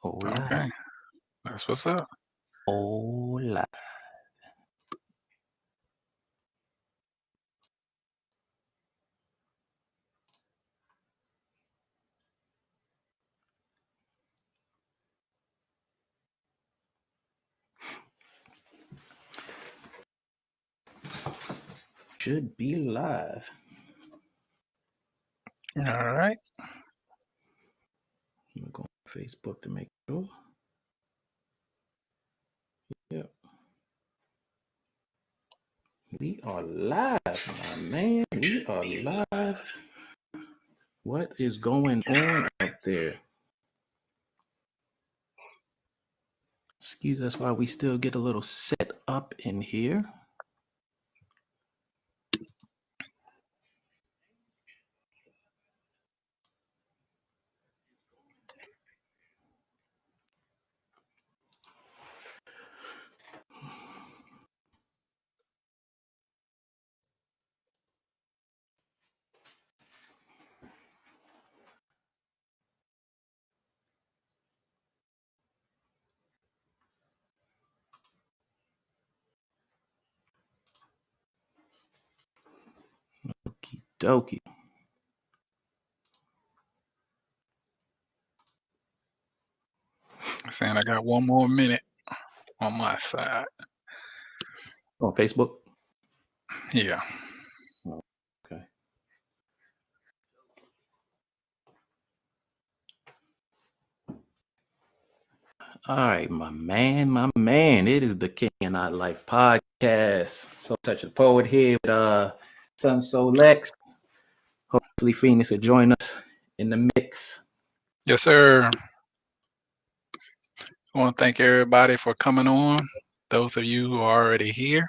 Hola. Okay, that's what's up. Hola. Should be live. All right. I'm going to go on Facebook to make sure. Yep. We are live, my man. We are live. What is going on out there? Excuse us while we still get a little set up in here. Okie dokie. Saying I got 1 more minute on my side. On Facebook? Yeah. Okay. All right, my man. It is the King and I Life podcast. So Touch the Poet here with Sun Soul Lex. Hopefully Phoenix will join us in the mix. Yes, sir. I want to thank everybody for coming on. Those of you who are already here.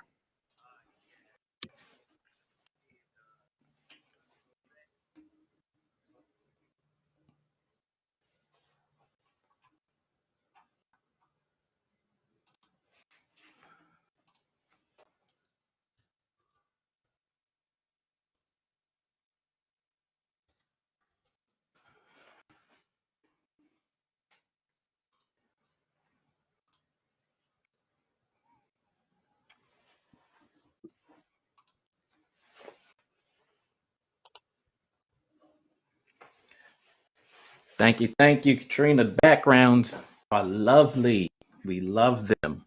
Thank you, Katrina. The backgrounds are lovely. We love them.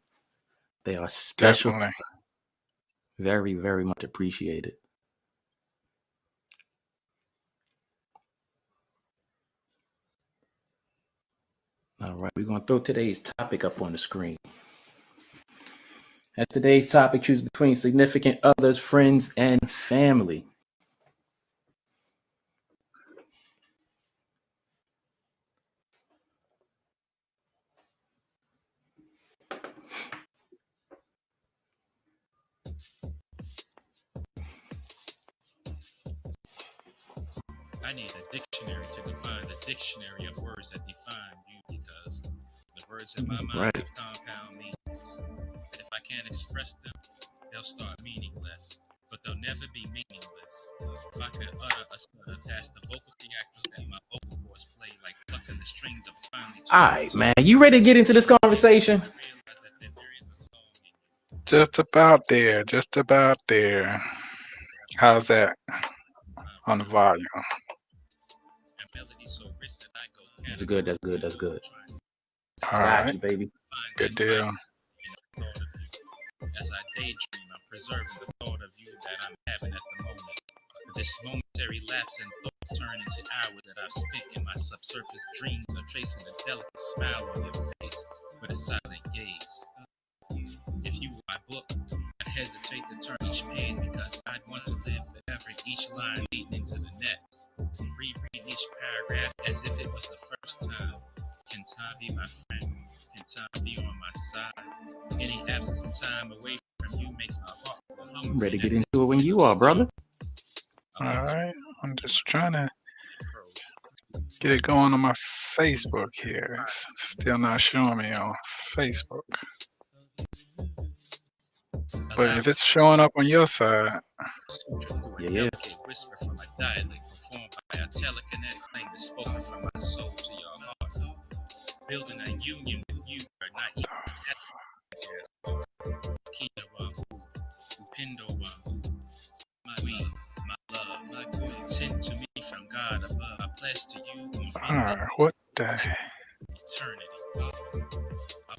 They are special. Definitely. Very, very much appreciated. All right, we're going to throw today's topic up on the screen. At today's topic, choose between significant others, friends, and family. I need a dictionary to define the dictionary of words that define you, because the words in my mind have compound meanings. And if I can't express them, they'll start meaningless, but they'll never be meaningless. If I could utter a stutter past the vocal theatrics that my vocal cords play, like plucking the strings of finely. All right, man. You ready to get into this conversation? Just about there. Just about there. How's that on the volume? That's good. That's good. That's good. All Got right. you, baby. Good deal. As I daydream, I'm preserving the thought of you that I'm having at the moment. This momentary lapse in thought turn into hours that I've spent in my subsurface dreams are tracing a delicate smile on your face with a silent gaze. If you were my book, I'd hesitate to turn each page because I'd want to live forever, each line leading into the next. Reread each paragraph as if it was the first time. Can time be my friend? Can time be on my side? Any absence of time away from you makes my heart feel hungry. I'm ready to get into it when you are, brother. All right. I'm just trying to get it going on my Facebook here. It's still not showing me on Facebook. But if it's showing up on your side. Yeah. Whisper from a dialect performed by a telekinetic language spoken from my soul to your heart. building a union with you are not even Kina Wangu, Upindo Wangu, my queen, my love, my queen sent to me from God above. I pledge to you on What the? eternity. I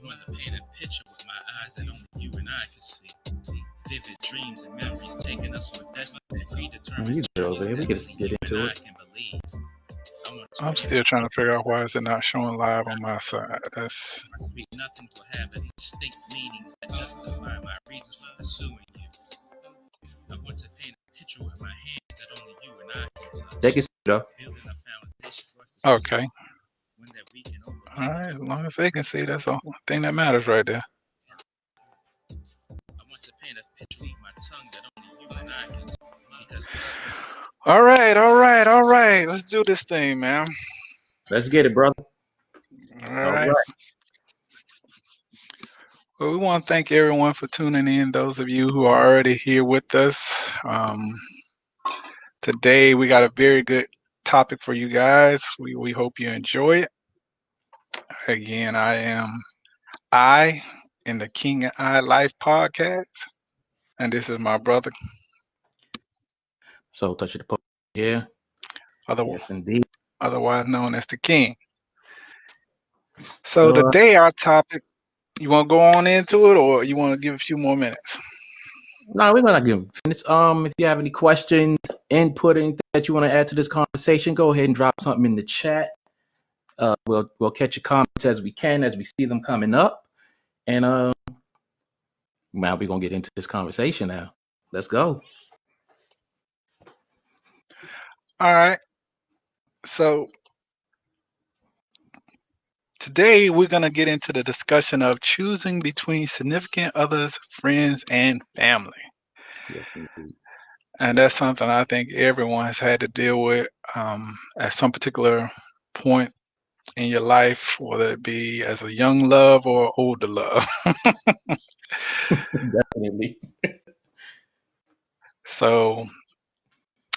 want to paint a picture with my eyes that only you and I can see. Vivid dreams and memories taking us on destiny and predetermined. You get over here. We can get into it. I'm still trying to figure out why is it not showing live on my side. That's nothing will have a distinct meaning that justify my reasons for pursuing you. I want to paint a picture with my hands that only you and I can touch. They can see it, though. Building a foundation for us to okay. one that we can overcome. All right, as long as they can see, that's the thing that matters right there. I want to paint a picture with my tongue that only you and I can see. Because all right. Let's do this thing, man. Let's get it, brother. All right. Well, we want to thank everyone for tuning in. Those of you who are already here with us. Today we got a very good topic for you guys. We hope you enjoy it. Again, I am in the King and I Life podcast, and this is my brother. So Toucha the Poet here. Yes, indeed. Otherwise known as the King. So today our topic, you want to go on into it, or you want to give a few more minutes? No, we're gonna give minutes. If you have any questions, input, anything that you want to add to this conversation, go ahead and drop something in the chat. We'll catch your comments as we can, as we see them coming up. And now we're gonna get into this conversation now. Let's go. All right. So today we're gonna get into the discussion of choosing between significant others, friends, and family. Yes, indeed. And that's something I think everyone has had to deal with at some particular point in your life, whether it be as a young love or older love. Definitely. So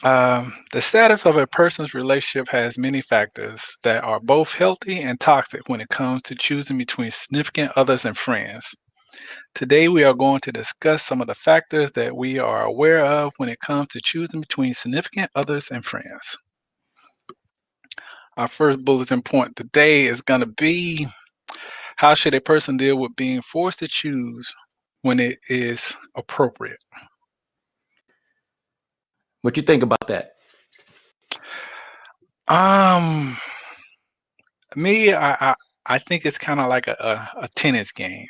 the status of a person's relationship has many factors that are both healthy and toxic when it comes to choosing between significant others and friends. Today, we are going to discuss some of the factors that we are aware of when it comes to choosing between significant others and friends. Our first bulletin point today is going to be, how should a person deal with being forced to choose when it is appropriate? What you think about that? Me, I think it's kind of like a tennis game,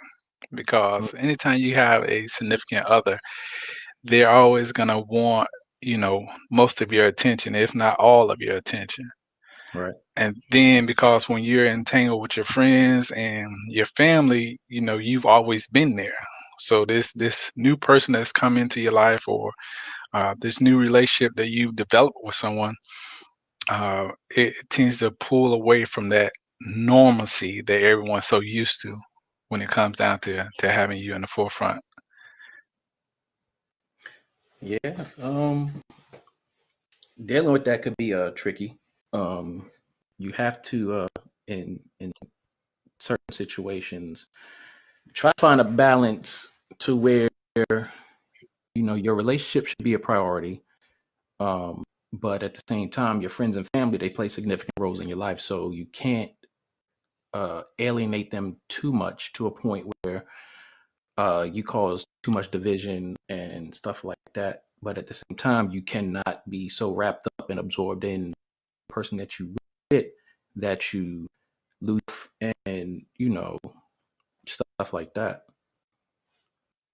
because anytime you have a significant other, they're always going to want, most of your attention, if not all of your attention. Right. And then because when you're entangled with your friends and your family, you've always been there. So this new person that's come into your life, or this new relationship that you've developed with someone, it tends to pull away from that normalcy that everyone's so used to when it comes down to having you in the forefront. Yeah. Dealing with that could be tricky. You have to in certain situations try to find a balance to where your relationship should be a priority, but at the same time your friends and family, they play significant roles in your life, so you can't alienate them too much to a point where you cause too much division and stuff like that. But at the same time, you cannot be so wrapped up and absorbed in the person that you with that you lose and stuff like that.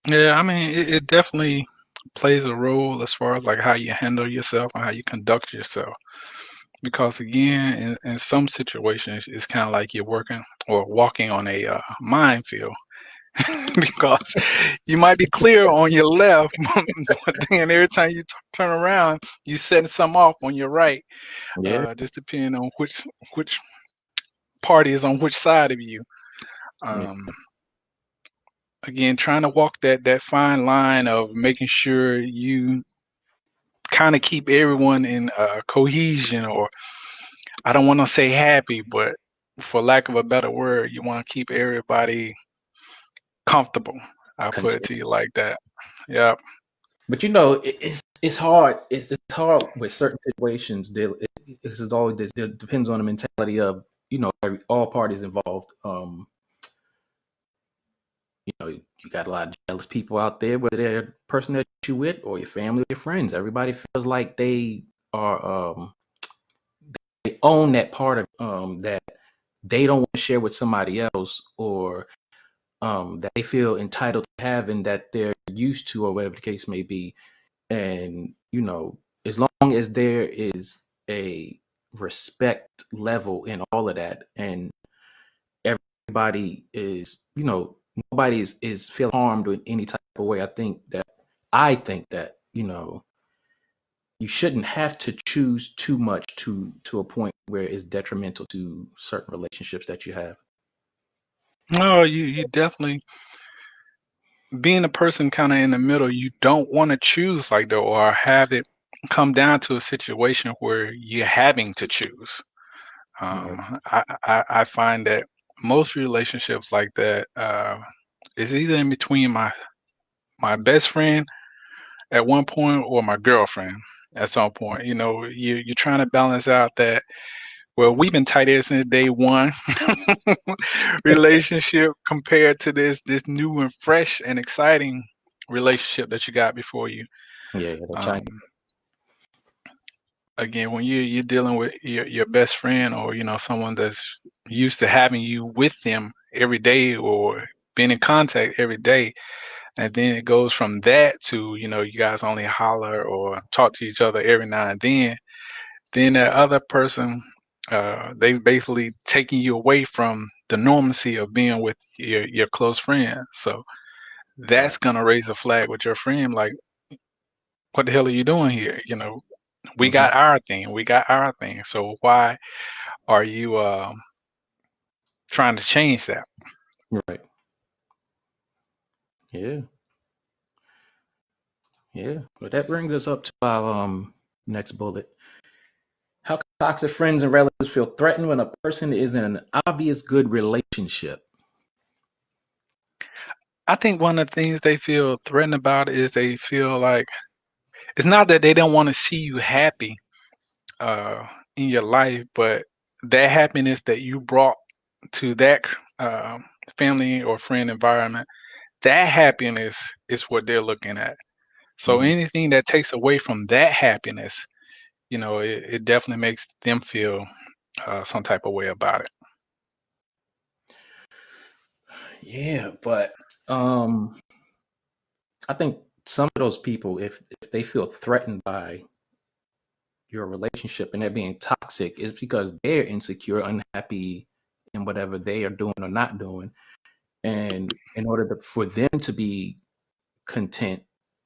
Yeah, I mean, it definitely plays a role as far as like how you handle yourself and how you conduct yourself. Because again, in some situations, it's kind of like you're working or walking on a minefield. Because you might be clear on your left, but then every time you turn around, you're setting some off on your right. Yeah. Just depending on which party is on which side of you. Again, trying to walk that fine line of making sure you kind of keep everyone in cohesion, or I don't want to say happy, but for lack of a better word, you want to keep everybody comfortable. I'll put it content. to you like that. Yeah. But you know, it's hard. It's hard with certain situations. This is always this. It depends on the mentality of all parties involved. You got a lot of jealous people out there, whether they're the person that you with or your family or your friends. Everybody feels like they are they own that part of that they don't want to share with somebody else, or that they feel entitled to having, that they're used to, or whatever the case may be. And as long as there is a respect level in all of that, and everybody is, nobody is feel harmed in any type of way, I think that you shouldn't have to choose too much to a point where it's detrimental to certain relationships that you have. No, you definitely, being a person kind of in the middle, you don't want to choose like that or have it come down to a situation where you're having to choose. Right. I find that most relationships like that is either in between my best friend at one point or my girlfriend at some point. You're trying to balance out that. Well, we've been tight ever since day one relationship compared to this new and fresh and exciting relationship that you got before you. Yeah, the China. Um, Again, when you're dealing with your best friend or someone that's used to having you with them every day or being in contact every day, and then it goes from that to you guys only holler or talk to each other every now and then that other person, they basically taking you away from the normalcy of being with your close friend. So Right. that's gonna raise a flag with your friend, like, what the hell are you doing here? We Hmm. got our thing, we got our thing. So why are you trying to change that? Right. Yeah. Yeah. But that brings us up to our next bullet. How can toxic friends and relatives feel threatened when a person is in an obvious good relationship? I think one of the things they feel threatened about is they feel like it's not that they don't want to see you happy uh, in your life, but that happiness that you brought to that uh, family or friend environment, that happiness is what they're looking at. So Mhm. anything that takes away from that happiness, it definitely makes them feel some type of way about it. Yeah, but um, I think some of those people, if they feel threatened by your relationship and they're being toxic, is because they're insecure, unhappy in whatever they are doing or not doing. And in order for them to be content,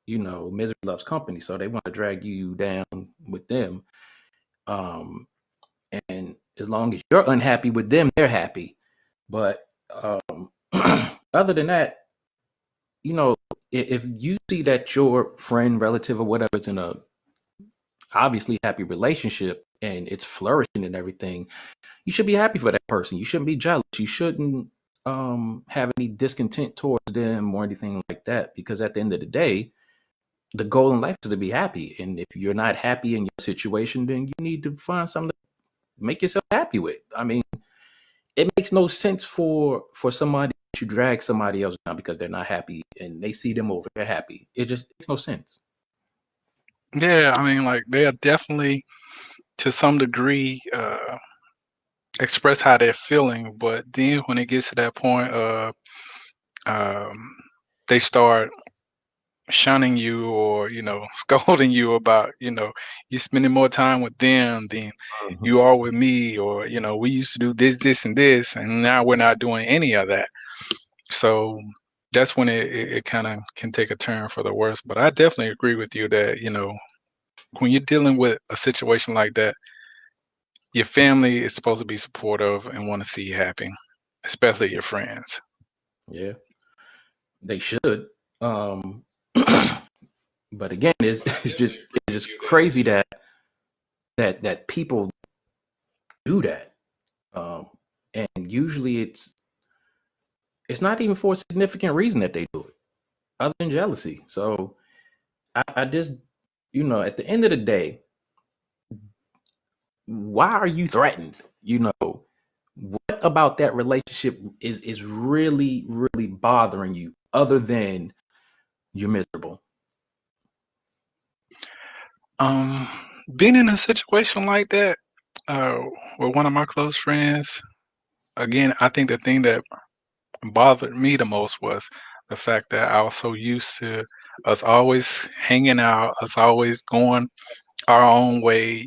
misery loves company. So they want to drag you down with them. Um, and as long as you're unhappy with them, they're happy. But other than that, if you see that your friend, relative, or whatever is in a obviously happy relationship and it's flourishing and everything, you should be happy for that person. You shouldn't be jealous. You shouldn't have any discontent towards them or anything like that. Because at the end of the day, the goal in life is to be happy. And if you're not happy in your situation, then you need to find something to make yourself happy with. I mean, it makes no sense for somebody to drag somebody else down because they're not happy and they see them over, they're happy. It just makes no sense. Yeah, I mean, like they are definitely to some degree express how they're feeling, but then when it gets to that point of um, they start shunning you or scolding you about you spending more time with them than Mhm. you are with me, or we used to do this and this and now we're not doing any of that. So that's when it kind of can take a turn for the worse. But I definitely agree with you that when you're dealing with a situation like that, your family is supposed to be supportive and want to see you happy, especially your friends. Yeah, they should. Um, but again, it's just crazy that people do that. Um, and usually it's not even for a significant reason that they do it, other than jealousy. So I just, at the end of the day, why are you threatened? What about that relationship is really, really bothering you, other than you're miserable? Being in a situation like that, with one of my close friends, again, I think the thing that bothered me the most was the fact that I was so used to us always hanging out, us always going our own way.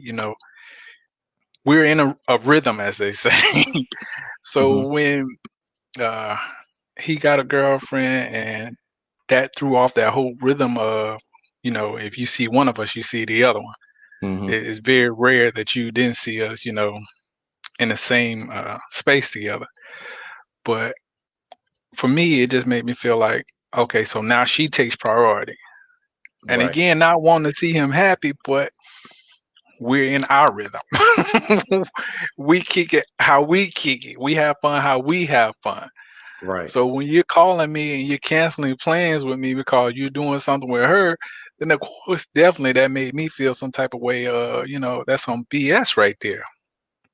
We're in a rhythm, as they say. So Hmm. when uh, he got a girlfriend, and that threw off that whole rhythm of, if you see one of us, you see the other one. Hmm. It's very rare that you didn't see us, in the same space together. But for me, it just made me feel like, okay, so now she takes priority. And Right, again, not wanting to see him happy, but we're in our rhythm. We kick it how we kick it. We have fun how we have fun. right, So when you're calling me and you're canceling plans with me because you're doing something with her, then of course definitely that made me feel some type of way. That's some BS right there.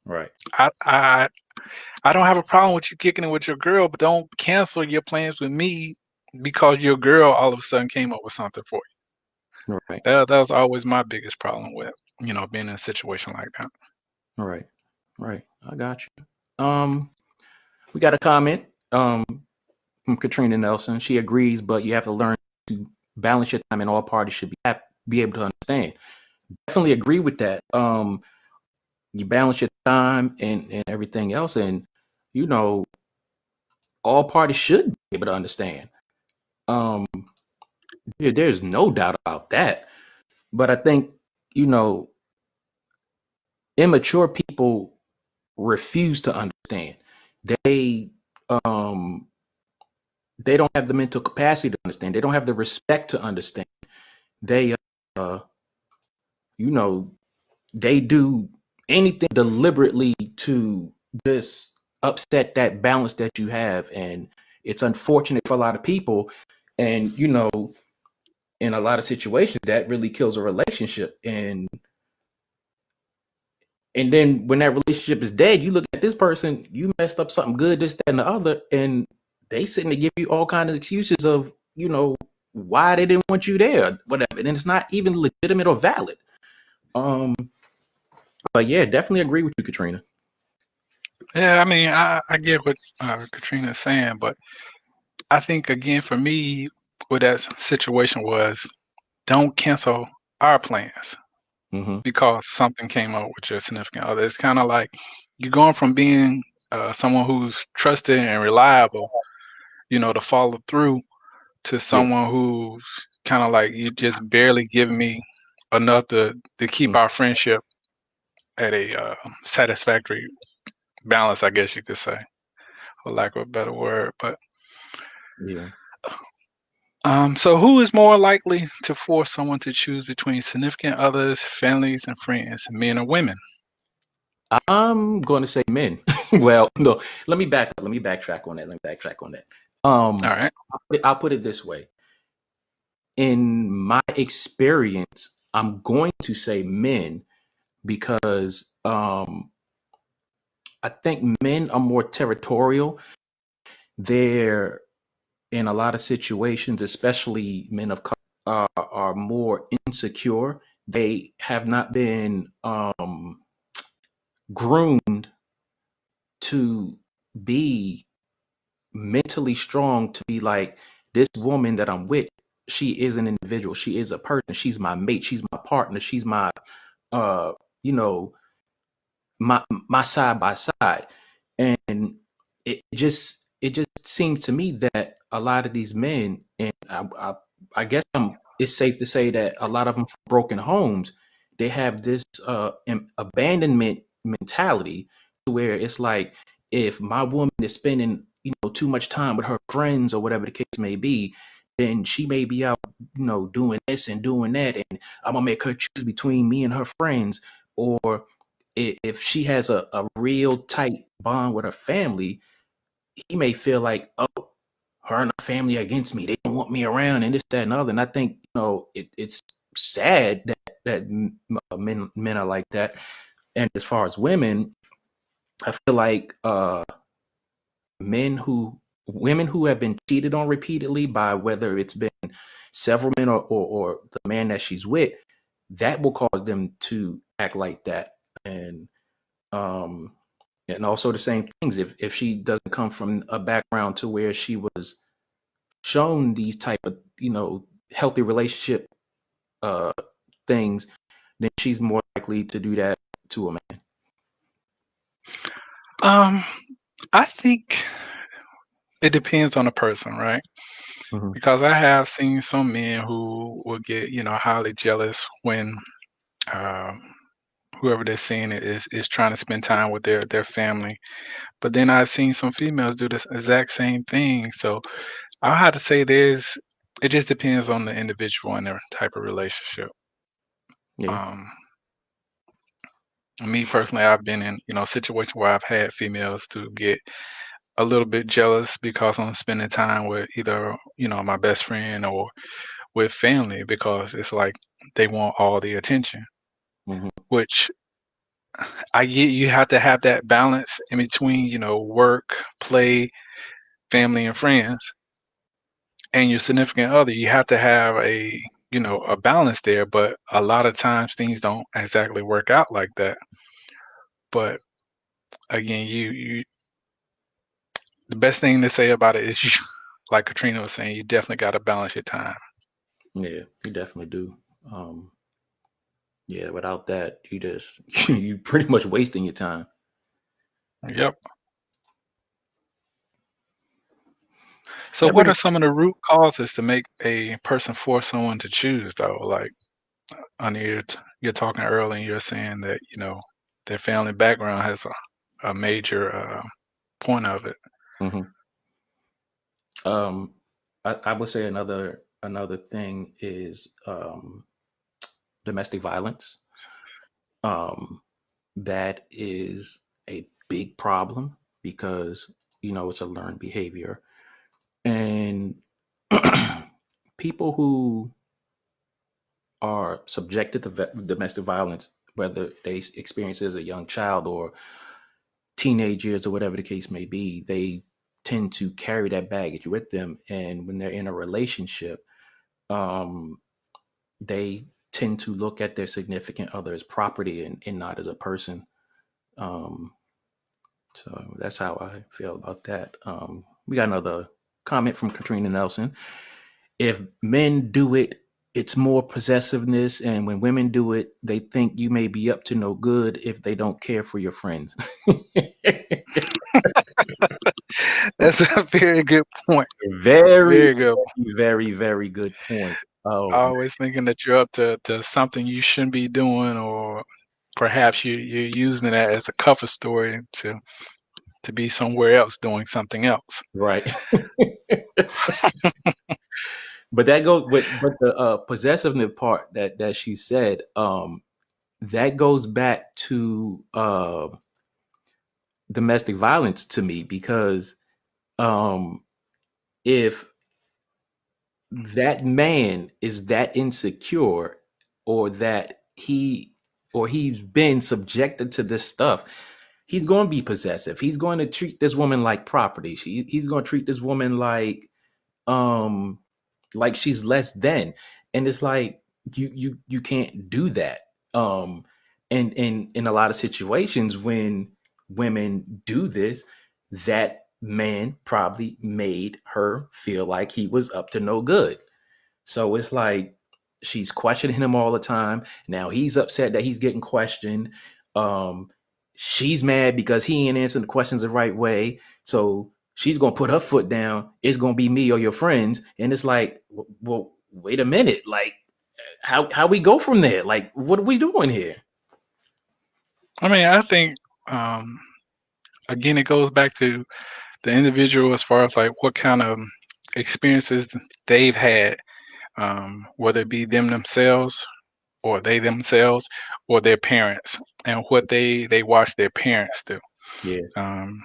right, I I I don't have a problem with you kicking it with your girl, but don't cancel your plans with me because your girl all of a sudden came up with something for you. right, That was always my biggest problem with, being in a situation like that. right, right. I got you. We got a comment from Katrina Nelson. She agrees, but you have to learn to balance your time, and all parties should be able to understand. Definitely agree with that. You balance your time and everything else, and you know all parties should be able to understand. Um, there's no doubt about that. But I think you know immature people refuse to understand. They um they don't have the mental capacity to understand. They don't have the respect to understand. They uh you know they do anything deliberately to just upset that balance that you have, and it's unfortunate for a lot of people. And in a lot of situations that really kills a relationship. And then when that relationship is dead, you look at this person, you messed up something good, this, that, and the other, and they sitting to give you all kinds of excuses of, why they didn't want you there, whatever. And it's not even legitimate or valid. Um, but yeah, definitely agree with you, Katrina. Yeah, I mean, I get what Katrina's saying, but I think again for me, with that situation was don't cancel our plans Mm-hmm. because something came up with your significant other. It's kind of like you're going from being someone who's trusted and reliable, to follow through, to Yeah. someone who's kind of like you just barely giving me enough to keep Mm. our friendship at a satisfactory balance, I guess you could say, for lack of a better word. But Yeah. so who is more likely to force someone to choose between significant others, families, and friends, men or women? I'm going to say men. Well, no, let me back up. Let me backtrack on that. All right. I'll put it this way. In my experience, I'm going to say men because I think men are more territorial. They're in a lot of situations, especially men of color, are more insecure. They have not been groomed to be mentally strong to be like, this woman that I'm with, she is an individual. She is a person. She's my mate. She's my partner. She's my uh you know my side by side. And it just seems to me that a lot of these men, and I guess it's safe to say that a lot of them from broken homes, they have this abandonment mentality, where it's like, if my woman is spending too much time with her friends or whatever the case may be, then she may be out doing this and doing that, and I'm gonna make her choose between me and her friends. Or if she has a real tight bond with her family, he may feel like, oh, her and her family are against me. They don't want me around, and this, that, and other. And I think it's sad that men are like that. And as far as women, I feel like women who have been cheated on repeatedly by whether it's been several men or the man that she's with, that will cause them to act like that. And also the same things if she doesn't come from a background to where she was shown these type of healthy relationship uh things, then she's more likely to do that to a man. I think it depends on the person, right? Mhm. Because I have seen some men who will get, highly jealous when um, whoever they're seeing is trying to spend time with their family. But then I've seen some females do this exact same thing. So I have to say it just depends on the individual and their type of relationship. Yeah. Um, Me personally, I've been in, situations where I've had females to get a little bit jealous because I'm spending time with either, my best friend or with family because it's like they want all the attention, Hmm. which I get you have to have that balance in between, work, play, family and friends and your significant other. You have to have a balance there, but a lot of times things don't exactly work out like that. But again, the best thing to say about it is you, like Katrina was saying, you definitely got to balance your time. Yeah, you definitely do. um yeah, without that, you just you pretty much wasting your time. Yep. So That what brings are some of the root causes to make a person force someone to choose though? Like I know you're talking earlier and you're saying that, their family background has a major point of it. Mhm. um I would say another thing is domestic violence. um that is a big problem because it's a learned behavior. And people who are subjected to domestic violence, whether they experience it as a young child or teenage years or whatever the case may be, they tend to carry that baggage with them. And when they're in a relationship, um, they tend to look at their significant other as property and not as a person. Um, so that's how I feel about that. We got another comment from Katrina Nelson. If men do it, it's more possessiveness, and when women do it, they think you may be up to no good if they don't care for your friends. That's a very good point. Very, Very good. very, very good point. Oh, Always thinking that you're up to something you shouldn't be doing, or perhaps you're using that as a cover story to be somewhere else doing something else. right. But that goes but the possessiveness part that she said, that goes back to domestic violence to me, because um if that man is that insecure, or that he's been subjected to this stuff, he's going to be possessive. He's going to treat this woman like property. He's going to treat this woman um like she's less than. And it's like you can't do that. And in a lot of situations when women do this, that man probably made her feel like he was up to no good. So it's like she's questioning him all the time. Now he's upset that he's getting questioned. Um, she's mad because he ain't answering the questions the right way. So she's gonna put her foot down. It's gonna be me or your friends. And it's like, well, wait a minute. Like, how we go from there? Like, what are we doing here? I mean, I think um, again it goes back to the individual as far as like what kind of experiences they've had, whether it be them themselves or they themselves or their parents, and what they watch their parents do. Yeah. Um,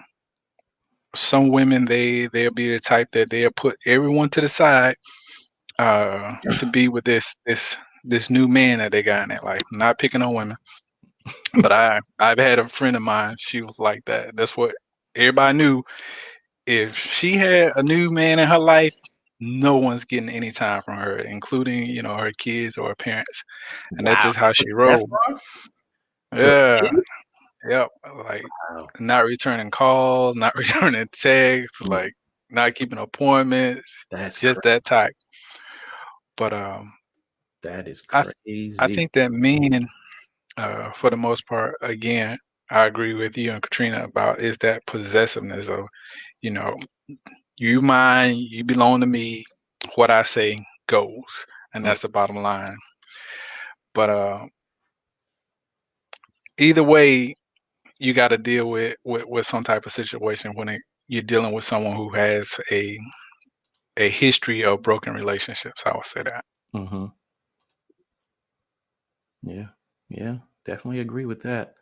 some women they'll be the type that they'll put everyone to the side to be with this new man that they got in their life. Not picking on women, but I've had a friend of mine. She was like that. That's what everybody knew. If she had a new man in her life, no one's getting any time from her, including her kids or her parents, and that's Wow. just how Went she that rolled. far? To Yeah, yep. Like wow. not returning calls, not returning texts, Mm, like not keeping appointments, that's just crazy. that type. But That is I th- I crazy. think that men, for the most part, again, I agree with you and Katrina about is that possessiveness of, you know, you mine, you belong to me. What I say goes, and Mm, that's the bottom line. But either way, you got to deal with some type of situation when you're dealing with someone who has a history of broken relationships. I would say that. mm-hmm. Yeah. Yeah. Definitely agree with that.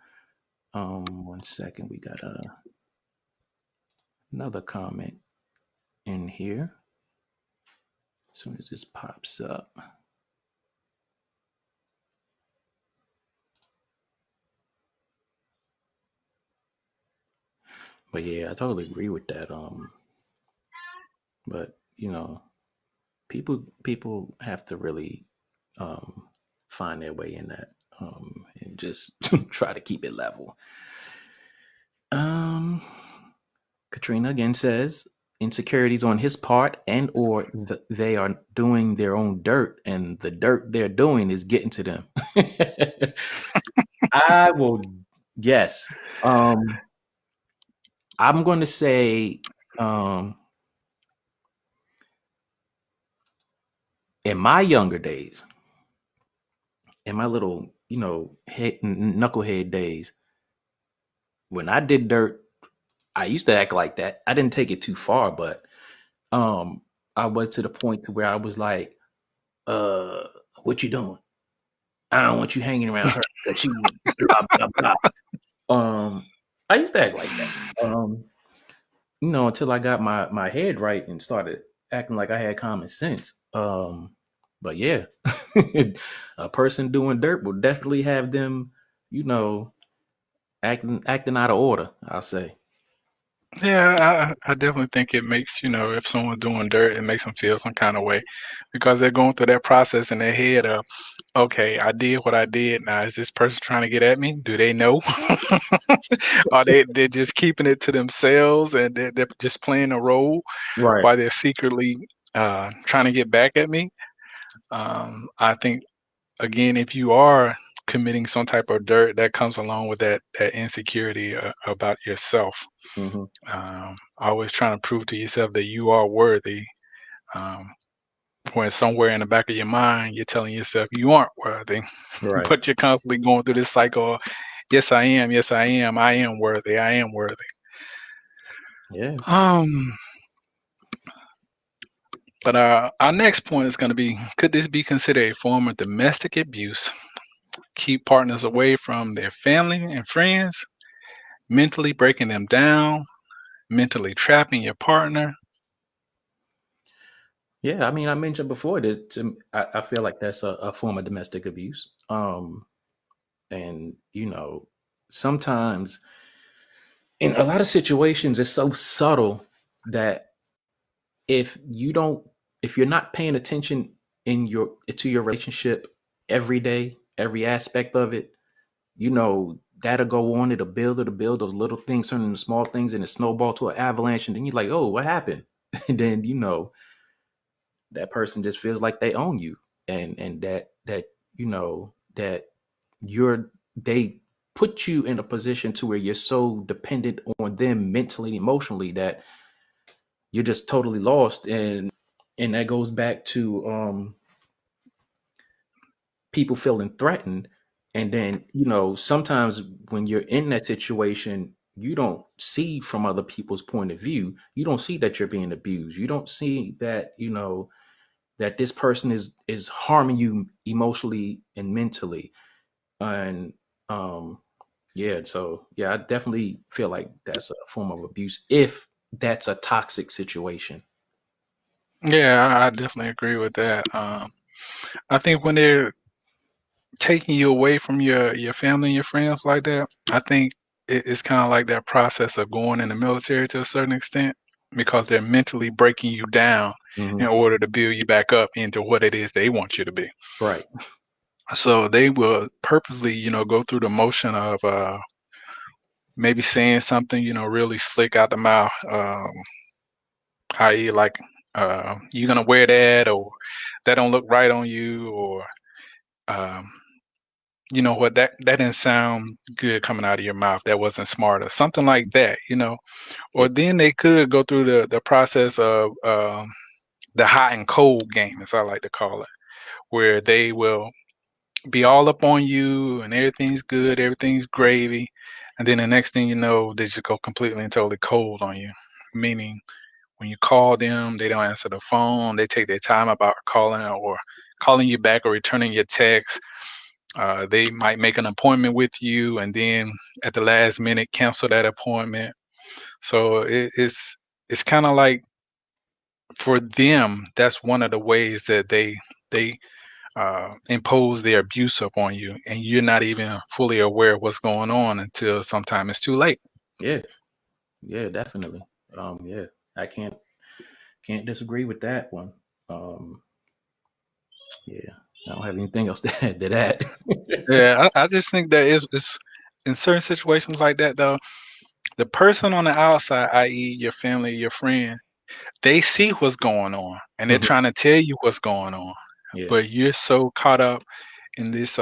1 second. We got another comment in here. As soon as this pops up. But yeah, I totally agree with that. But people have to really um find their way in that and just try to keep it level. Um Katrina again says insecurities on his part and or they are doing their own dirt and the dirt they're doing is getting to them. I will yes. I'm going to say um in my younger days, in my little, knucklehead days, when I did dirt, I used to act like that. I didn't take it too far, but um I was to the point to where I was like, uh, what you doing? I don't want you hanging around her because she blah blah blah. I used to act like that. Until I got my head right and started acting like I had common sense. But yeah, a person doing dirt will definitely have them, you know, acting out of order. I'll say. Yeah, I definitely think it makes, if someone's doing dirt, it makes them feel some kind of way because they're going through that process in their head of, okay, I did what I did. Now, is this person trying to get at me? Do they know? Are they're just keeping it to themselves and they're just playing a role Right. while they're secretly trying to get back at me? I think, again, if you are committing some type of dirt, that comes along with that insecurity about yourself. Hmm. Always trying to prove to yourself that you are worthy. Um, when somewhere in the back of your mind, you're telling yourself you aren't worthy, Right. but you're constantly going through this cycle. Of, yes, I am. Yes, I am worthy. I am worthy. Yeah. Um, but our next point is going to be: could this be considered a form of domestic abuse? Keep partners away from their family and friends, mentally breaking them down, mentally trapping your partner. Yeah. I mean, I mentioned before that I feel like that's a form of domestic abuse. And sometimes in a lot of situations, it's so subtle that if you don't if you're not paying attention to your relationship every day, every aspect of it, that'll go on. It'll build those little things turn into small things and it snowball to an avalanche, and then you're like, oh, what happened? And then that person just feels like they own you, and that you're they put you in a position to where you're so dependent on them mentally and emotionally that you're just totally lost. And that goes back to people feeling threatened. And then sometimes when you're in that situation, you don't see from other people's point of view. You don't see that you're being abused. You don't see that that this person is harming you emotionally and mentally. And Yeah, so yeah, I definitely feel like that's a form of abuse if that's a toxic situation. Yeah, I definitely agree with that. I think when they're taking you away from your family and your friends like that, I think it's kind of like that process of going in the military to a certain extent because they're mentally breaking you down Hmm. in order to build you back up into what it is they want you to be. Right. So they will purposely, go through the motion of maybe saying something, really slick out the mouth, i.e., like, "You gonna wear that?" or "That don't look right on you," or um, "You know what? That didn't sound good coming out of your mouth. That wasn't smart," or something like that. Yeah. Or then they could go through the process of the hot and cold game, as I like to call it, where they will be all up on you and everything's good, everything's gravy, and then the next thing you know, they just go completely and totally cold on you. Meaning, when you call them, they don't answer the phone. They take their time about calling or calling you back or returning your text. They might make an appointment with you and then at the last minute cancel that appointment. So it's kind of like for them, that's one of the ways that they impose their abuse upon you, and you're not even fully aware of what's going on until sometime it's too late. Yeah. Yeah, definitely. Yeah, I can't disagree with that one. Um, yeah, I don't have anything else to add to that. Yeah, I just think that is in certain situations like that though, the person on the outside, i.e., your family, your friend, they see what's going on and they're Mhm. trying to tell you what's going on, Yeah. but you're so caught up in this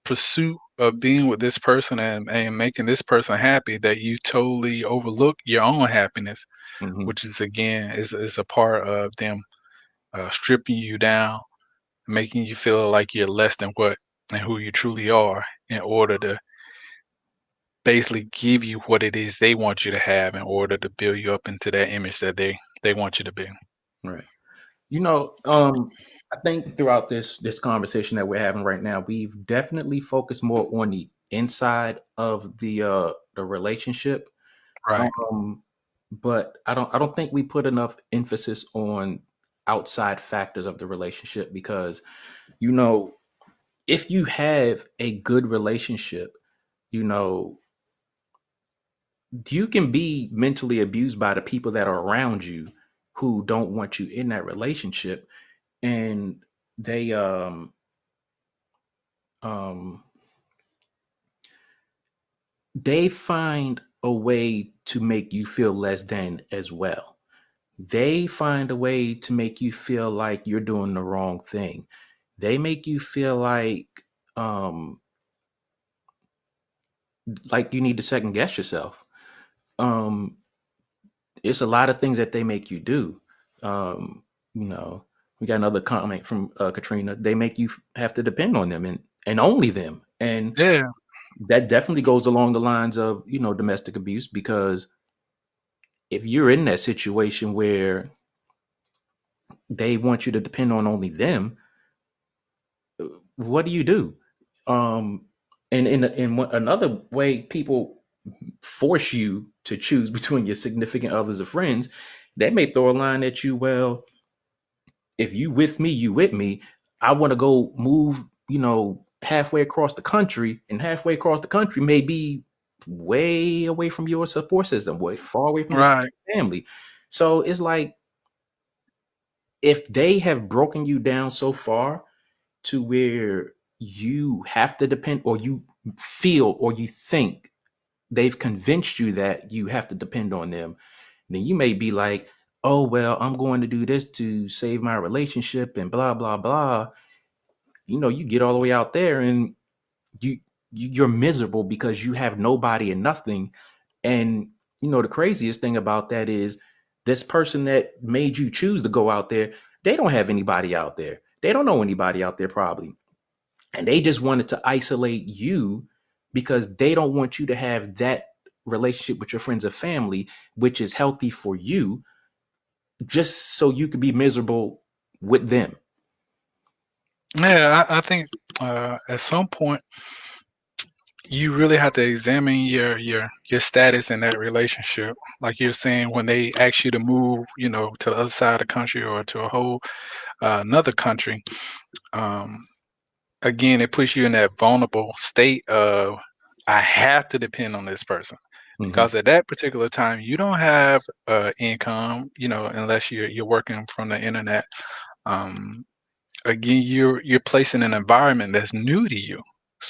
pursuit of being with this person and making this person happy that you totally overlook your own happiness, Hmm. which is again is a part of them stripping you down, making you feel like you're less than what and who you truly are in order to basically give you what it is they want you to have in order to build you up into that image that they want you to be. Right. You know, I think throughout this conversation that we're having right now, we've definitely focused more on the inside of the relationship. Right. Um, but I don't think we put enough emphasis on outside factors of the relationship because you know if you have a good relationship, you know, you can be mentally abused by the people that are around you who don't want you in that relationship and they um they find a way to make you feel less than as well. They find a way to make you feel like you're doing the wrong thing. They make you feel um like you need to second guess yourself. Um it's a lot of things that they make you do. Um, you know, we got another comment from Katrina. They make you have to depend on them and only them, and Yeah. that definitely goes along the lines of domestic abuse because if you're in that situation where they want you to depend on only them, what do you do? Um, and another way, people force you to choose between your significant others or friends. They may throw a line at you. Well, if you with me, you with me. I want to go move, halfway across the country, and halfway across the country may be way away from your support system, way far away from your Right. family. So it's like if they have broken you down so far to where you have to depend, or you feel, or you think they've convinced you that you have to depend on them, then you may be like, oh, well, I'm going to do this to save my relationship and blah, blah, blah. You get all the way out there and you, you're miserable because you have nobody and nothing. And, the craziest thing about that is this person that made you choose to go out there, they don't have anybody out there. They don't know anybody out there probably. And they just wanted to isolate you because they don't want you to have that relationship with your friends or family, which is healthy for you, just so you could be miserable with them. Yeah, I think at some point you really have to examine your status in that relationship. Like you're saying, when they ask you to move, to the other side of the country or to a whole another country, um, again, it puts you in that vulnerable state of I have to depend on this person Hmm. because at that particular time you don't have income, unless you're working from the internet. Um, Again, you're placed in an environment that's new to you.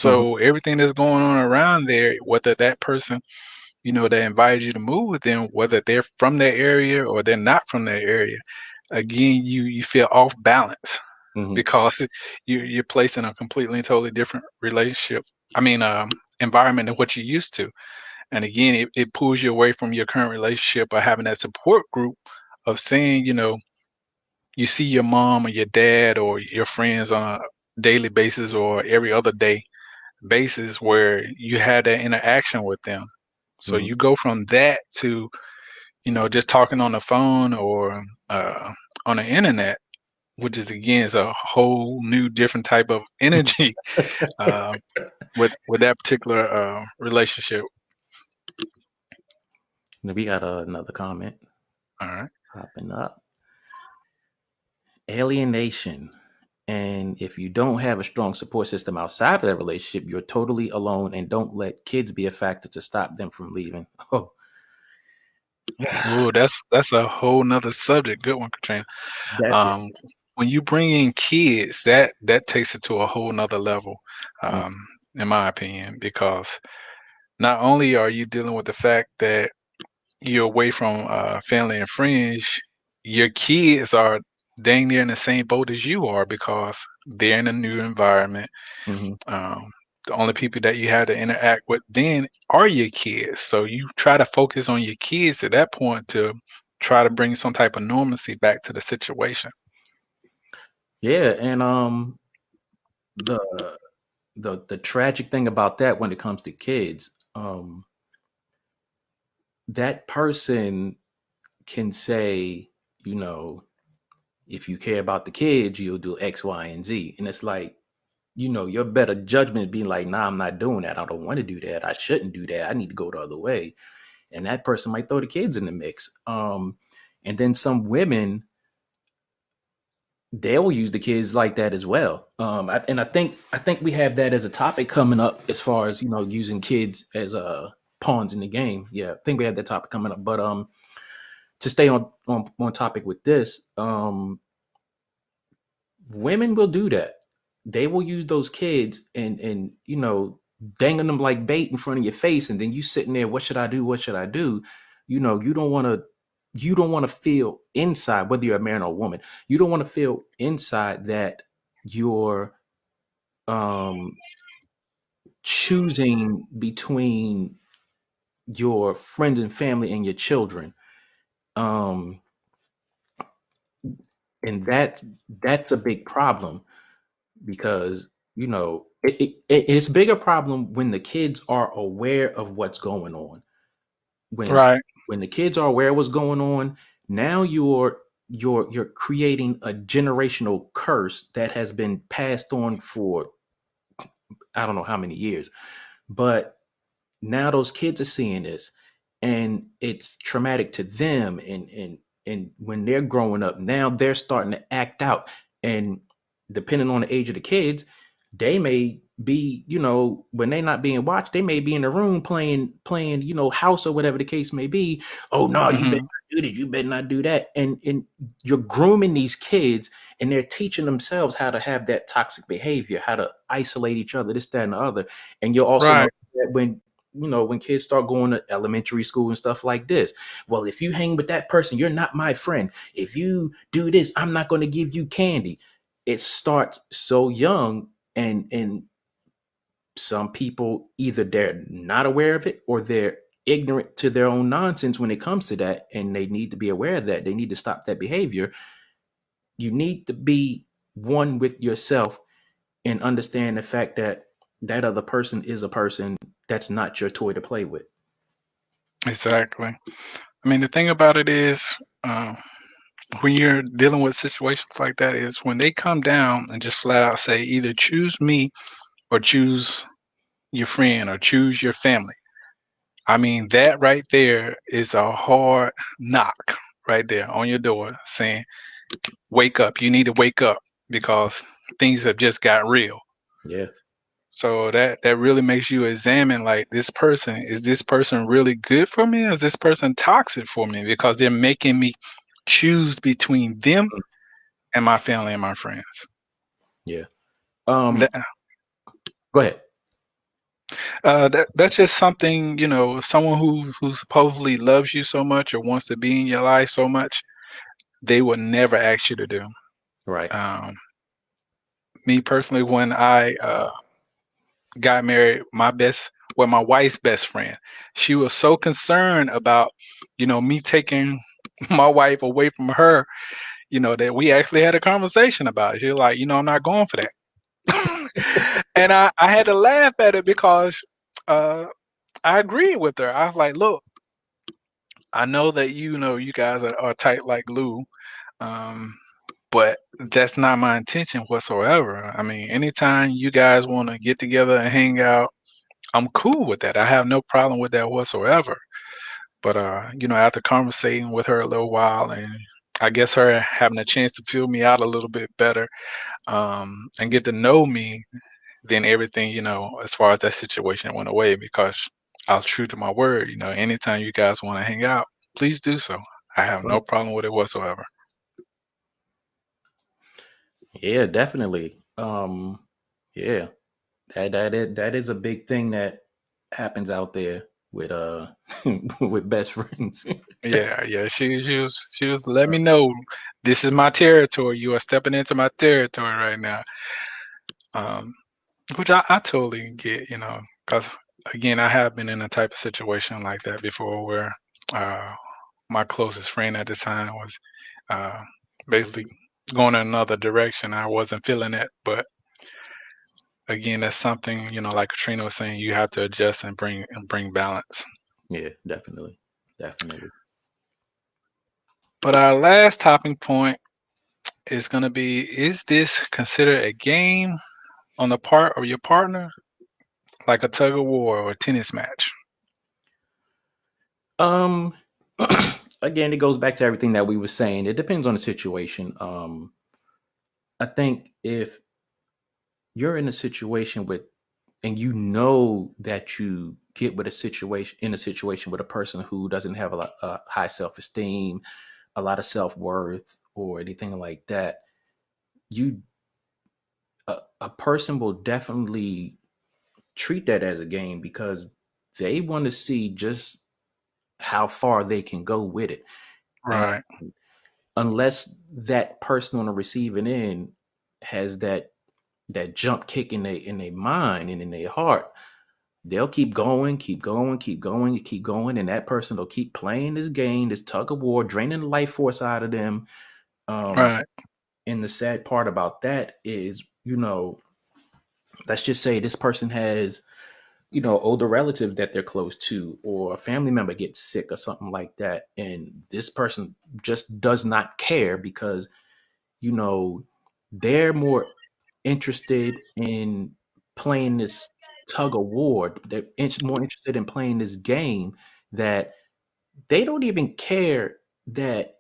Hmm. So everything that's going on around there, whether that person, that invited you to move with them, whether they're from that area or they're not from that area, again, you feel off balance Hmm. because you're placed in a completely and totally different relationship. I mean, environment than what you're used to. And again, it pulls you away from your current relationship or having that support group of saying, you see your mom or your dad or your friends on a daily basis or every other day basis where you had that interaction with them. So Hmm. you go from that to, just talking on the phone or on the internet, which is again is a whole new different type of energy uh, with that particular relationship. We got another comment All right. popping up. Alienation. And if you don't have a strong support system outside of that relationship, you're totally alone, and don't let kids be a factor to stop them from leaving. Oh, Ooh, that's a whole nother subject. Good one, Katrina. definitely. Um, when you bring in kids, that takes it to a whole nother level, Mm. um, in my opinion, because not only are you dealing with the fact that you're away from family and friends, your kids are dang near in the same boat as you are because they're in a new environment. Mhm. Um, the only people that you have to interact with then are your kids. So you try to focus on your kids at that point to try to bring some type of normalcy back to the situation. Yeah, and the the tragic thing about that when it comes to kids, that person can say, you know, if you care about the kids, you'll do X, Y, and Z. And it's like, your better judgment being like, nah, I'm not doing that. I don't want to do that. I shouldn't do that. I need to go the other way. And that person might throw the kids in the mix. And then some women, they'll use the kids like that as well. And I think we have that as a topic coming up as far as using kids as pawns in the game. Yeah, I think we have that topic coming up. But to stay on topic with this, women will do that. They will use those kids and dangling them like bait in front of your face, and then you sitting there, what should I do? What should I do? You don't want to feel inside, whether you're a man or a woman, you don't want to feel inside that you're um choosing between your friends and family and your children. Um and that's a big problem because it's a bigger problem when the kids are aware of what's going on. when Right. when the kids are aware of what's going on, now you're creating a generational curse that has been passed on for I don't know how many years. But now those kids are seeing this, and it's traumatic to them, and when they're growing up now, they're starting to act out. And depending on the age of the kids, they may be, when they're not being watched, they may be in the room playing house or whatever the case may be. Oh no, you better Hmm. not do this, you better not do that. And you're grooming these kids, and they're teaching themselves how to have that toxic behavior, how to isolate each other, this, that, and the other. And you'll also know Right. that when kids start going to elementary school and stuff like this, well, if you hang with that person, you're not my friend. If you do this, I'm not going to give you candy. It starts so young, and some people, either they're not aware of it or they're ignorant to their own nonsense when it comes to that, and they need to be aware of that. They need to stop that behavior. You need to be one with yourself and understand the fact that that other person is a person. That's not your toy to play with. Exactly. I mean, the thing about it is, um, when you're dealing with situations like that, is when they come down and just flat out say, either choose me or choose, your friend or choose your family. I mean, that right there is a hard knock right there on your door saying, wake up. You need to wake up because things have just got real. Yeah. So that really makes you examine like this person, is this person really good for me? Or is this person toxic for me? Because they're making me choose between them Mm. and my family and my friends. Yeah. That, Go ahead. that's just something, someone who supposedly loves you so much or wants to be in your life so much, they would never ask you to do. Right. Um, Me personally, when I got married, my wife's best friend, she was so concerned about, me taking my wife away from her, that we actually had a conversation about it. She was like, I'm not going for that. And I had to laugh at it because uh, I agreed with her. I was like, look, I know that you guys are tight like glue, um, but that's not my intention whatsoever. I mean, anytime you guys want to get together and hang out, I'm cool with that. I have no problem with that whatsoever. But after conversating with her a little while, and I guess her having a chance to feel me out a little bit better, and get to know me, then everything, as far as that situation went away because I was true to my word. Anytime you guys want to hang out, please do so. I have no Right. problem with it whatsoever. Yeah, definitely. Yeah. That is a big thing that happens out there with with best friends. Yeah, yeah. She was let me know this is my territory. You are stepping into my territory right now. Um, which I totally get, because again, I have been in a type of situation like that before where uh, my closest friend at the time was uh, basically going in another direction. I wasn't feeling it, but again, that's something, like Katrina was saying, you have to adjust and bring balance. Yeah, definitely. Definitely. But our last topping point is going to be: is this considered a game on the part of your partner, like a tug of war or a tennis match? Um Again, it goes back to everything that we were saying. It depends on the situation. I think if you're in a situation with and you know that you get with a situation with a person who doesn't have a lot high self-esteem, a lot of self-worth or anything like that, you a person will definitely treat that as a game because they want to see just how far they can go with it. And Right. unless that person on the receiving end has that jump kick in their mind and in their heart, they'll keep going, keep going, keep going, keep going, and that person will keep playing this game, this tug of war, draining the life force out of them. Um, Right. and the sad part about that is, let's just say this person has, older relative that they're close to, or a family member gets sick or something like that, and this person just does not care because you know, they're more interested in playing this tug of war. They're more interested in playing this game that they don't even care that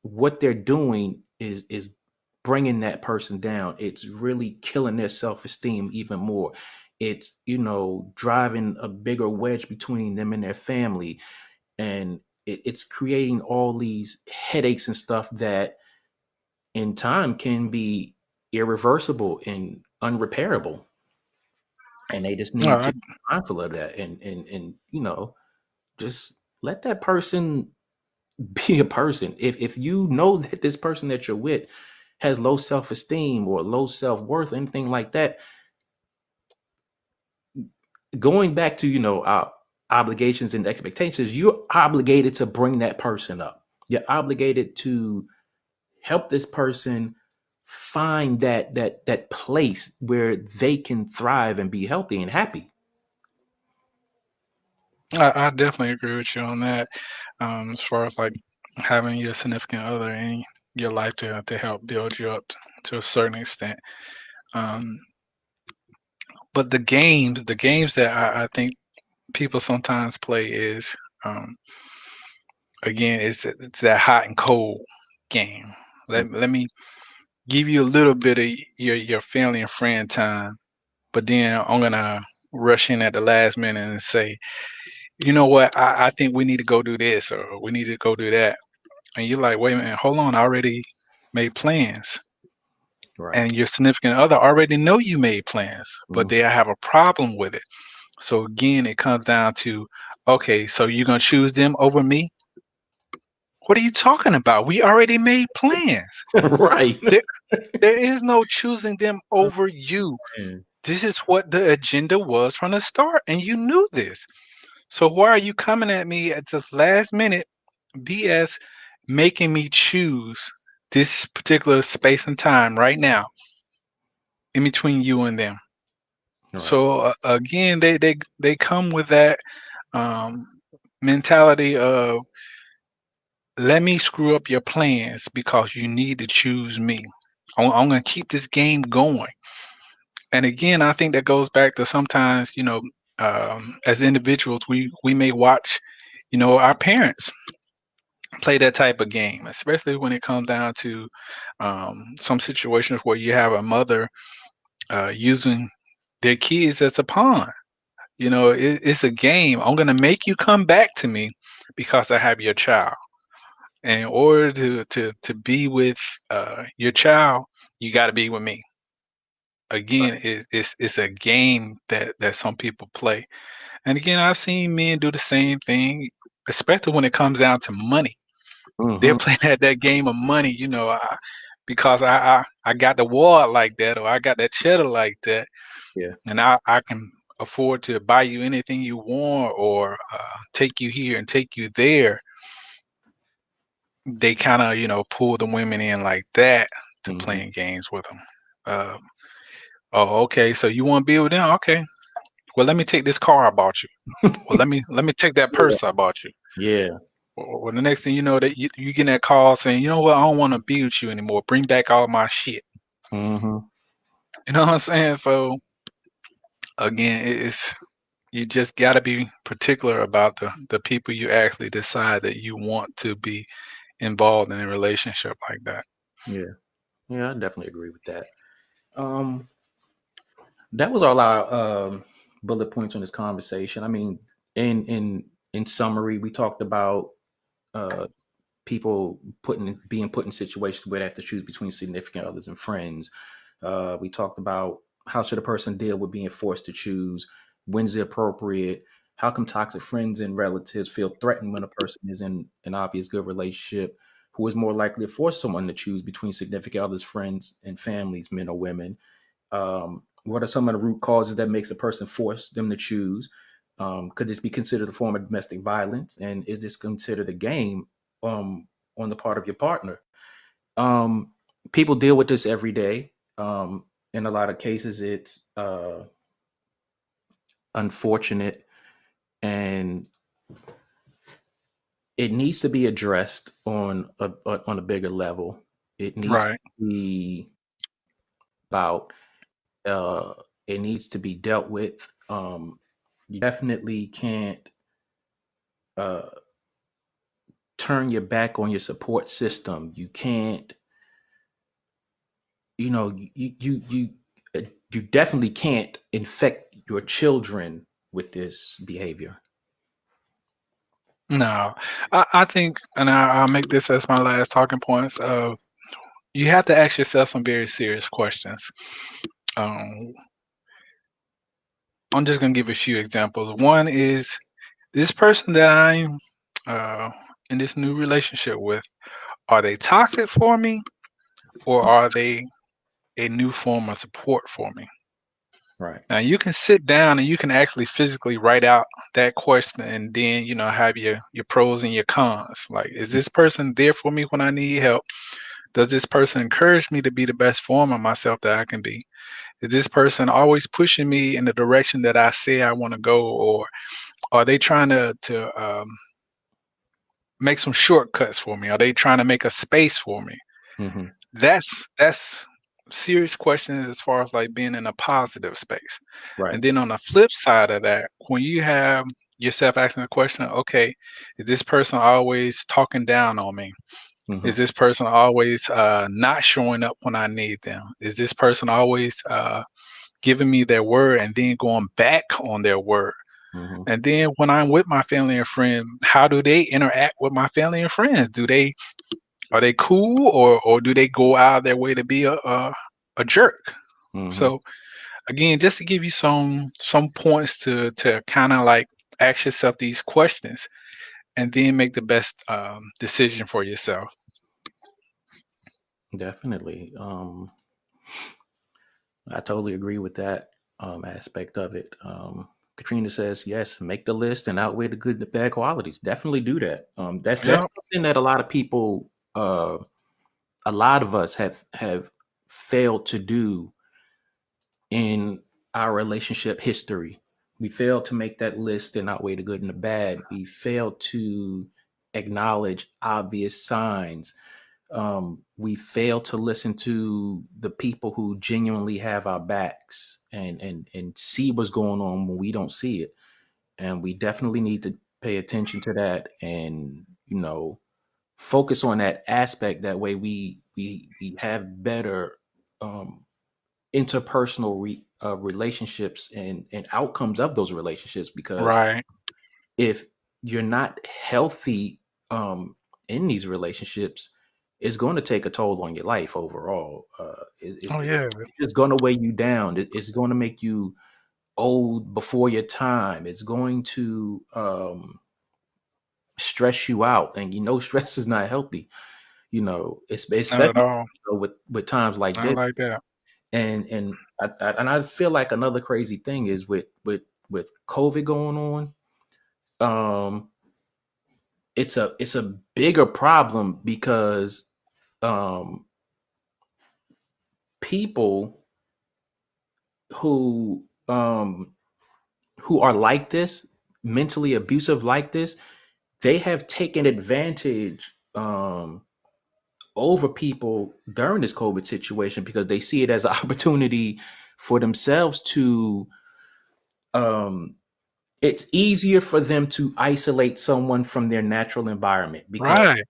what they're doing is bringing that person down. It's really killing their self-esteem even more. It's driving a bigger wedge between them and their family, and it's creating all these headaches and stuff that in time can be irreversible and unrepairable, and they just All need to right. be mindful of that and just let that person be a person. If you know that this person that you're with has low self-esteem or low self-worth, anything like that, going back to our obligations and expectations, you're obligated to bring that person up. You're obligated to help this person find that place where they can thrive and be healthy and happy. I definitely agree with you on that. As far as like having your significant other in your life to help build you up to a certain extent. Um, But the games that I think people sometimes play is, um, again, it's that hot and cold game. Let me give you a little bit of your family and friend time, but then I'm gonna rush in at the last minute and say, you know what, I think we need to go do this or we need to go do that. And you're like, wait a minute, hold on, I already made plans. Right. And your significant other already know you made plans, but Mm. they have a problem with it. So again, it comes down to, okay, so you're gonna choose them over me? What are you talking about? We already made plans. Right. There, there is no choosing them over you. Man. This is what the agenda was from the start, and you knew this. So why are you coming at me at this last minute BS, making me choose this particular space and time right now in between you and them? Right. So again, they come with that um, mentality of, let me screw up your plans because you need to choose me. I'm going to keep this game going. And again, I think that goes back to sometimes, as individuals, we may watch, our parents play that type of game, especially when it comes down to some situations where you have a mother using their kids as a pawn. It's a game. I'm going to make you come back to me because I have your child. And in order to be with your child, you got to be with me. Again, it's a game that some people play. And again, I've seen men do the same thing, especially when it comes down to money. They're Mm-hmm. playing that game of money, because I got the wad like that, or I got that cheddar like that, Yeah. and I can afford to buy you anything you want, or take you here and take you there. They kind of, pull the women in like that to Mm-hmm. playing games with them. Uh, oh, okay, so you want to be with them? Okay, well, let me take this car I bought you. Well, let me take that Yeah. purse I bought you. Yeah. Well, the next thing you know, that you get that call saying, you know what, I don't want to be with you anymore. Bring back all my shit. Mm-hmm. You know what I'm saying? So again, it's you just got to be particular about the people you actually decide that you want to be involved in a relationship like that. Yeah. Yeah, I definitely agree with that. Um, that was all our bullet points on this conversation. I mean, in summary, we talked about uh people being put in situations where they have to choose between significant others and friends. We talked about how should a person deal with being forced to choose, when's it appropriate, how come toxic friends and relatives feel threatened when a person is in an obvious good relationship, who is more likely to force someone to choose between significant others, friends, and families, men or women. What are some of the root causes that makes a person force them to choose? Could this be considered a form of domestic violence? And is this considered a game um, on the part of your partner? Um, People deal with this every day. In a lot of cases, it's unfortunate and it needs to be addressed on a bigger level. It needs to Right. be about. Uh, it needs to be dealt with. You definitely can't uh, turn your back on your support system. You can't, you know, uh, you definitely can't infect your children with this behavior. No, I think, and I'll make this as my last talking points. You have to ask yourself some very serious questions. Um, I'm just gonna give a few examples. One is, this person that I'm uh, in this new relationship with, are they toxic for me, or are they a new form of support for me? Right. Now you can sit down and you can actually physically write out that question, and then have your pros and your cons. Like, is this person there for me when I need help? Does this person encourage me to be the best form of myself that I can be? Is this person always pushing me in the direction that I say I want to go, or are they trying to make some shortcuts for me? Are they trying to make a space for me? Mm-hmm. That's serious questions as far as like being in a positive space. Right. And then on the flip side of that, when you have yourself asking the question, okay, is this person always talking down on me? Mm-hmm. Is this person always not showing up when I need them? Is this person always giving me their word and then going back on their word? Mm-hmm. And then when I'm with my family and friends, how do they interact with my family and friends? Are they cool, or do they go out of their way to be a jerk? Mm-hmm. So again, just to give you some points to kind of like ask yourself these questions and then make the best decision for yourself. Definitely. I totally agree with that aspect of it. Katrina says, yes, make the list and outweigh the good and the bad qualities. Definitely do that. That's Yeah, something that a lot of people, a lot of us have failed to do in our relationship history. We failed to make that list and outweigh the good and the bad. We failed to acknowledge obvious signs. We fail to listen to the people who genuinely have our backs and see what's going on when we don't see it. And we definitely need to pay attention to that and, focus on that aspect. That way we have better um, interpersonal relationships and outcomes of those relationships. Because right, if you're not healthy in these relationships, it's going to take a toll on your life overall. oh yeah, It's just going to weigh you down. It's going to make you old before your time. It's going to stress you out, and stress is not healthy. It's not at especially all, with times like not this. like that. And I feel like another crazy thing is with COVID going on. It's a bigger problem because um, people who um, who are like this, mentally abusive like this, they have taken advantage over people during this COVID situation because they see it as an opportunity for themselves to. Um, it's easier for them to isolate someone from their natural environment because Right.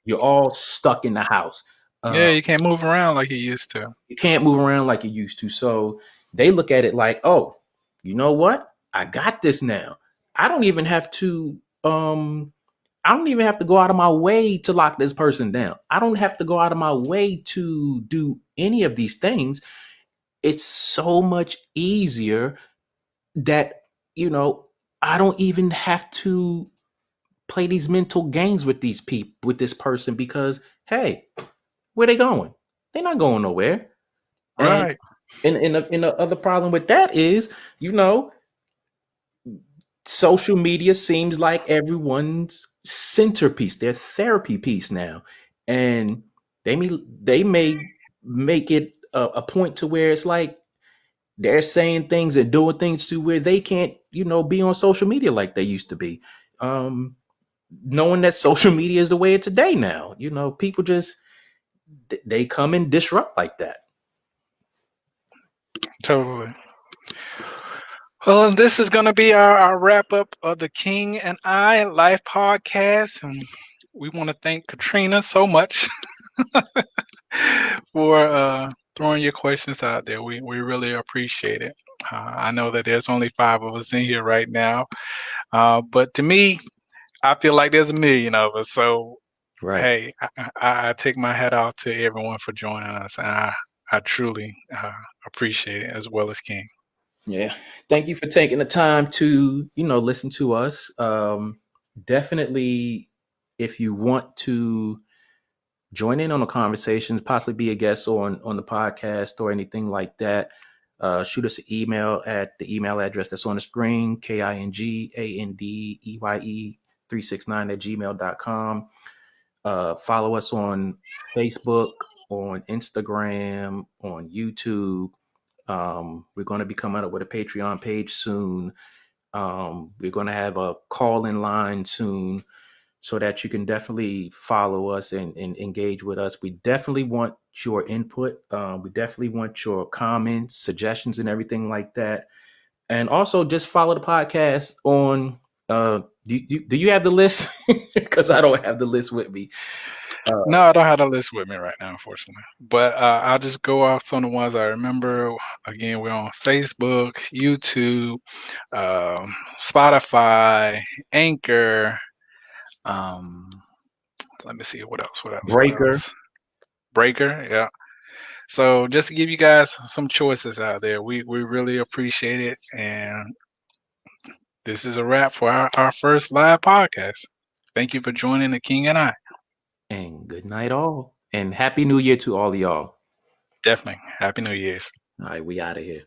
you're all stuck in the house. Yeah, Uh, you can't move around like you used to. you can't move around like you used to. So they look at it like, oh, you know what? I got this now. I don't even have to I don't even have to go out of my way to lock this person down. I don't have to go out of my way to do any of these things. It's so much easier that, you know, I don't even have to play these mental games with these people, with this person, because hey, where they going? They're not going nowhere. And Right, the other problem with that is, you know, social media seems like everyone's centerpiece, their therapy piece now, and they may make it a point to where it's like they're saying things and doing things to where they can't, be on social media like they used to be. Um, Knowing that social media is the way of today now, people just they come and disrupt like that. totally. Well, this is going to be our wrap up of the King and I Life podcast. And we want to thank Katrina so much for throwing your questions out there. We really appreciate it. I know that there's only 5 of us in here right now. But to me, I feel like there's a million of us. So, Right. hey, I take my hat off to everyone for joining us. And I truly appreciate it as well as King. Yeah. Thank you for taking the time to, listen to us. Definitely, if you want to join in on the conversations, possibly be a guest on the podcast or anything like that, shoot us an email at the email address that's on the screen, KINGANDEYE369 at gmail.com. Follow us on Facebook, on Instagram, on YouTube. We're going to be coming up with a Patreon page soon. We're going to have a call-in line soon so that you can definitely follow us and engage with us. We definitely want your input. We definitely want your comments, suggestions, and everything like that. And also just follow the podcast on. Do you have the list? Because I don't have the list with me. No, I don't have the list with me right now, unfortunately. But I'll just go off some of the ones I remember. Again, we're on Facebook, YouTube, Spotify, Anchor. Um, Let me see what else. What else? What Breaker. else? Breaker. Yeah. So just to give you guys some choices out there, we really appreciate it. And this is a wrap for our first live podcast. Thank you for joining the King and I. And good night, all. And Happy New Year to all of y'all. Definitely. Happy New Year's. All right, we out of here.